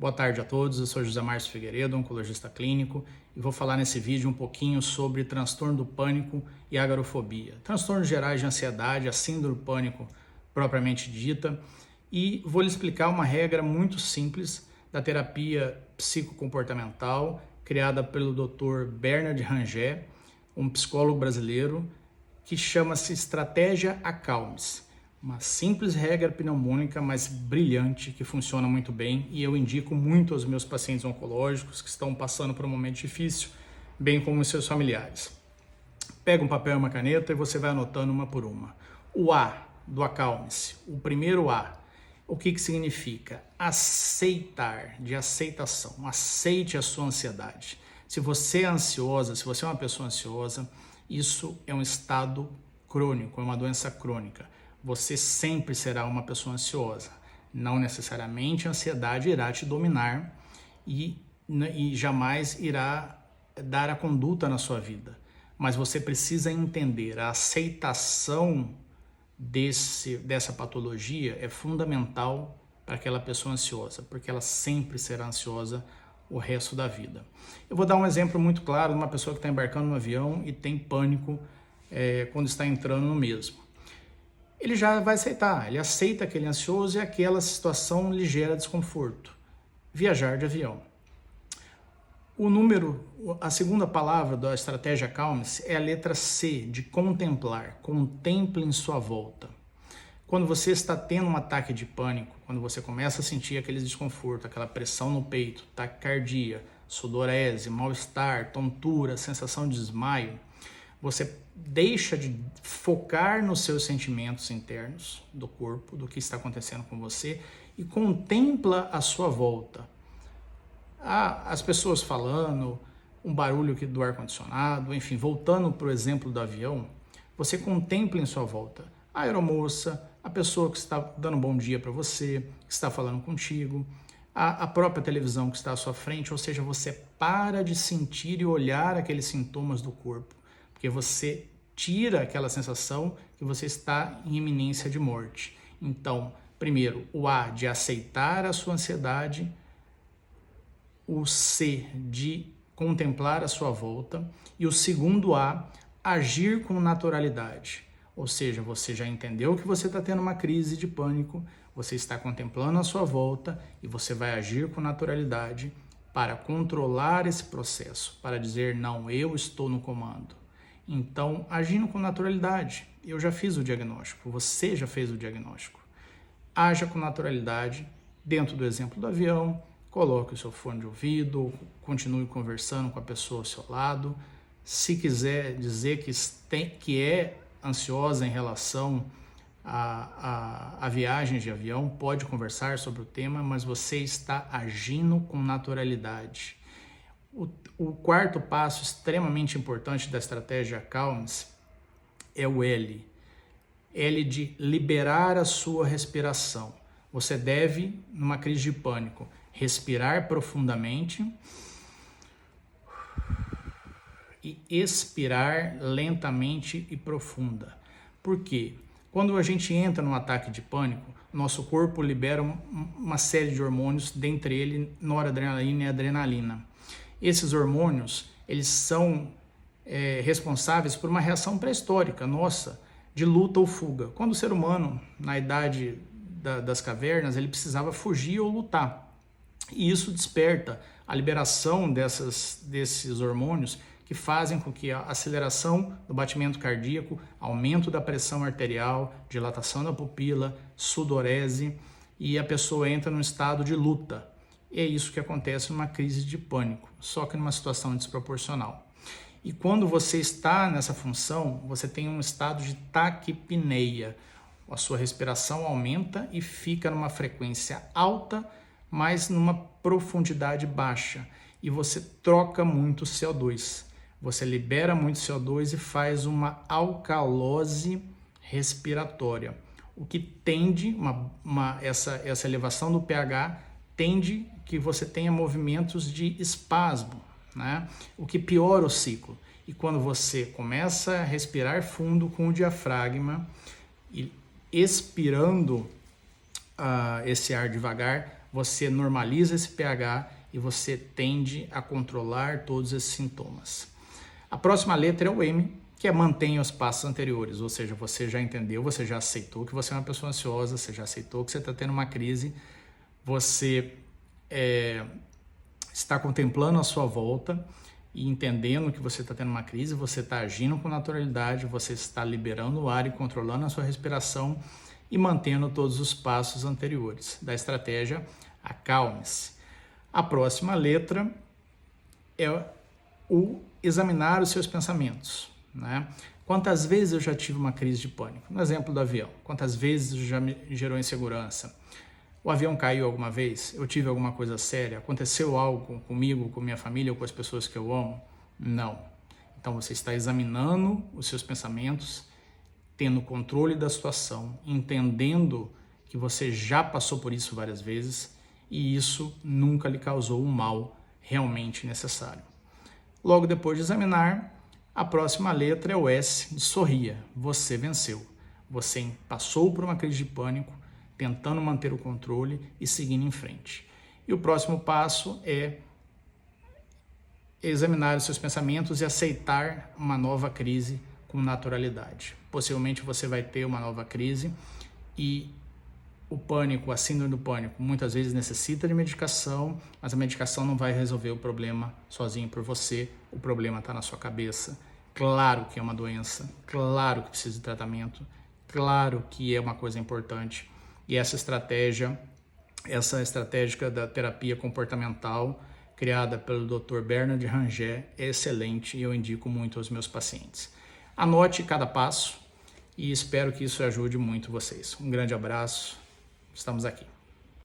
Boa tarde a todos, eu sou José Márcio Figueiredo, oncologista clínico, e vou falar nesse vídeo um pouquinho sobre transtorno do pânico e agorafobia. Transtornos gerais de ansiedade, a síndrome do pânico propriamente dita, e vou lhe explicar uma regra muito simples da terapia psicocomportamental criada pelo Dr. Bernard Rangé, um psicólogo brasileiro, que chama-se Estratégia Acalme-se. Uma simples regra pneumônica, mas brilhante, que funciona muito bem e eu indico muito aos meus pacientes oncológicos que estão passando por um momento difícil, bem como os seus familiares. Pega um papel e uma caneta e você vai anotando uma por uma. O A do acalme-se, o primeiro A, o que significa? Aceitar, de aceitação. Aceite a sua ansiedade. Se você é ansiosa, se você é uma pessoa ansiosa, isso é um estado crônico, é uma doença crônica. Você sempre será uma pessoa ansiosa. Não necessariamente a ansiedade irá te dominar e jamais irá dar a conduta na sua vida. Mas você precisa entender, a aceitação dessa patologia é fundamental para aquela pessoa ansiosa, porque ela sempre será ansiosa o resto da vida. Eu vou dar um exemplo muito claro de uma pessoa que está embarcando no avião e tem pânico quando está entrando no mesmo. Ele já vai aceitar, ele aceita que ele é ansioso e aquela situação lhe gera desconforto. Viajar de avião. A segunda palavra da estratégia Acalme-se é a letra C, de contemplar. Contemple em sua volta. Quando você está tendo um ataque de pânico, quando você começa a sentir aquele desconforto, aquela pressão no peito, taquicardia, sudorese, mal-estar, tontura, sensação de desmaio, você deixa de focar nos seus sentimentos internos do corpo, do que está acontecendo com você e contempla a sua volta. As pessoas falando, um barulho do ar-condicionado, enfim, voltando para o exemplo do avião, você contempla em sua volta a aeromoça, a pessoa que está dando um bom dia para você, que está falando contigo, a própria televisão que está à sua frente, ou seja, você para de sentir e olhar aqueles sintomas do corpo, porque você tira aquela sensação que você está em iminência de morte. Então, primeiro, o A de aceitar a sua ansiedade, o C de contemplar a sua volta e o segundo A, agir com naturalidade. Ou seja, você já entendeu que você está tendo uma crise de pânico, você está contemplando a sua volta e você vai agir com naturalidade para controlar esse processo, para dizer, não, eu estou no comando. Então, agindo com naturalidade, eu já fiz o diagnóstico, você já fez o diagnóstico. Haja com naturalidade, dentro do exemplo do avião, coloque o seu fone de ouvido, continue conversando com a pessoa ao seu lado. Se quiser dizer que é ansiosa em relação a viagens de avião, pode conversar sobre o tema, mas você está agindo com naturalidade. O quarto passo extremamente importante da estratégia Acalme-se é o L. L de liberar a sua respiração. Você deve, numa crise de pânico, respirar profundamente e expirar lentamente e profunda. Por quê? Quando a gente entra num ataque de pânico, nosso corpo libera uma série de hormônios, dentre eles noradrenalina e adrenalina. Esses hormônios, eles são responsáveis por uma reação pré-histórica nossa de luta ou fuga. Quando o ser humano, na idade das cavernas, ele precisava fugir ou lutar. E isso desperta a liberação desses hormônios que fazem com que a aceleração do batimento cardíaco, aumento da pressão arterial, dilatação da pupila, sudorese e a pessoa entra num estado de luta. É isso que acontece numa crise de pânico, só que numa situação desproporcional. E quando você está nessa função, você tem um estado de taquipneia. A sua respiração aumenta e fica numa frequência alta, mas numa profundidade baixa. E você troca muito CO2. Você libera muito CO2 e faz uma alcalose respiratória. O que tende, essa elevação do pH, tende que você tenha movimentos de espasmo, né? O que piora o ciclo. E quando você começa a respirar fundo com o diafragma e expirando esse ar devagar, você normaliza esse pH e você tende a controlar todos esses sintomas. A próxima letra é o M, que é mantenha os passos anteriores, ou seja, você já entendeu, você já aceitou que você é uma pessoa ansiosa, você já aceitou que você está tendo uma crise, você está contemplando a sua volta e entendendo que você está tendo uma crise, você está agindo com naturalidade, você está liberando o ar e controlando a sua respiração e mantendo todos os passos anteriores da estratégia Acalme-se. A próxima letra é o examinar os seus pensamentos, né? Quantas vezes eu já tive uma crise de pânico? No exemplo do avião, quantas vezes já me gerou insegurança? O avião caiu alguma vez? Eu tive alguma coisa séria? Aconteceu algo comigo, com minha família ou com as pessoas que eu amo? Não. Então você está examinando os seus pensamentos, tendo controle da situação, entendendo que você já passou por isso várias vezes e isso nunca lhe causou um mal realmente necessário. Logo depois de examinar, a próxima letra é o S de sorria. Você venceu. Você passou por uma crise de pânico, tentando manter o controle e seguindo em frente. E o próximo passo é examinar os seus pensamentos e aceitar uma nova crise com naturalidade. Possivelmente você vai ter uma nova crise e o pânico, a síndrome do pânico, muitas vezes necessita de medicação, mas a medicação não vai resolver o problema sozinho por você, o problema está na sua cabeça. Claro que é uma doença, claro que precisa de tratamento, claro que é uma coisa importante. E essa estratégia da terapia comportamental, criada pelo Dr. Bernard Ranger, é excelente e eu indico muito aos meus pacientes. Anote cada passo e espero que isso ajude muito vocês. Um grande abraço, estamos aqui.